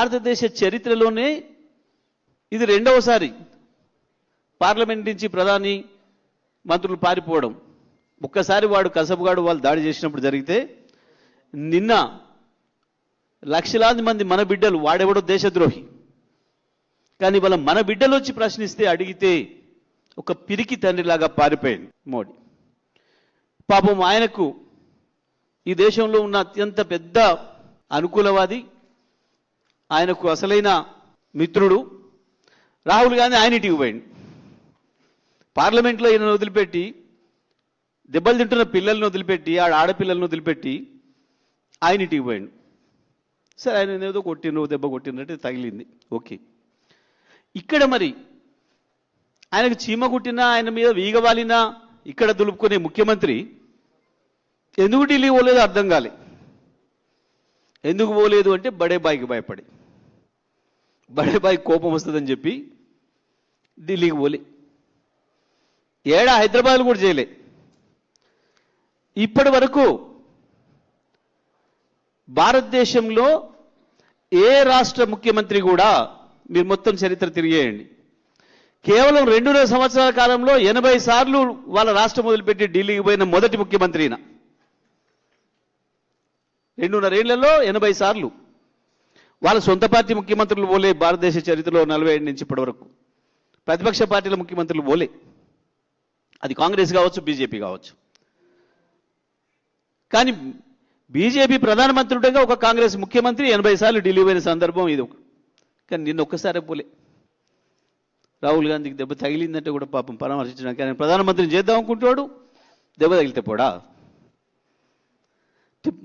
భారతదేశ చరిత్రలోనే ఇది రెండవసారి పార్లమెంట్ నుంచి ప్రధాని మంత్రులు పారిపోవడం. ఒక్కసారి వాడు కసబుగాడు వాళ్ళు దాడి చేసినప్పుడు జరిగితే, నిన్న లక్షలాది మంది మన బిడ్డలు, వాడెవడో దేశద్రోహి, కానీ వాళ్ళ మన బిడ్డలు వచ్చి ప్రశ్నిస్తే అడిగితే ఒక పిరికి తండ్రిలాగా పారిపోయింది మోడీ. పాపం ఆయనకు ఈ దేశంలో ఉన్న అత్యంత పెద్ద అనుకూలవాది, ఆయనకు అసలైన మిత్రుడు రాహుల్ గాంధీ ఆయన ఇంటికి పోయింది. పార్లమెంట్లో ఈయనను వదిలిపెట్టి, దెబ్బలు తింటున్న పిల్లలను వదిలిపెట్టి, ఆడపిల్లలను వదిలిపెట్టి ఆయన ఇంటికి పోయింది. సరే, ఆయన ఏదో కొట్టినరు, దెబ్బ కొట్టినట్టు తగిలింది, ఓకే. ఇక్కడ మరి ఆయనకు చీమ కుట్టినా, ఆయన మీద వీగవాలినా ఇక్కడ దులుపుకునే ముఖ్యమంత్రి ఎందుకు ఢిల్లీ పోలేదు అర్థం కాలే. ఎందుకు పోలేదు అంటే బడే బాయికి భయపడి, బడే బాయి కోపం వస్తుందని చెప్పి ఢిల్లీకి పోలే. హైదరాబాద్ కూడా చేయలే. ఇప్పటి వరకు భారతదేశంలో ఏ రాష్ట్ర ముఖ్యమంత్రి కూడా, మీరు మొత్తం చరిత్ర తిరిగేయండి, కేవలం 2.5 సంవత్సరాల కాలంలో 80 సార్లు వాళ్ళ రాష్ట్రం మొదలుపెట్టి ఢిల్లీకి పోయిన మొదటి ముఖ్యమంత్రి ఈయన. 2.5 ఏళ్లలో 80 సార్లు. వాళ్ళ సొంత పార్టీ ముఖ్యమంత్రులు పోలే భారతదేశ చరిత్రలో 47 నుంచి ఇప్పటి వరకు. ప్రతిపక్ష పార్టీల ముఖ్యమంత్రులు పోలే, అది కాంగ్రెస్ కావచ్చు, బీజేపీ కావచ్చు. కానీ బీజేపీ ప్రధానమంత్రుడిగా ఒక కాంగ్రెస్ ముఖ్యమంత్రి 80 సార్లు ఢిల్లీ పోయిన సందర్భం ఇది. కానీ నిన్న ఒక్కసారి పోలే. రాహుల్ గాంధీకి దెబ్బ తగిలిందంటే కూడా పాపం పరామర్శించడానికి ఆయన ప్రధానమంత్రిని చేద్దాం అనుకుంటాడు, దెబ్బ తగిలితే పోడా.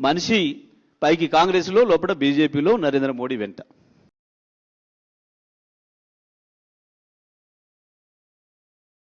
మనిషి పైకి కాంగ్రెస్లో, లోపల బీజేపీలో, నరేంద్ర మోడీ వెంట.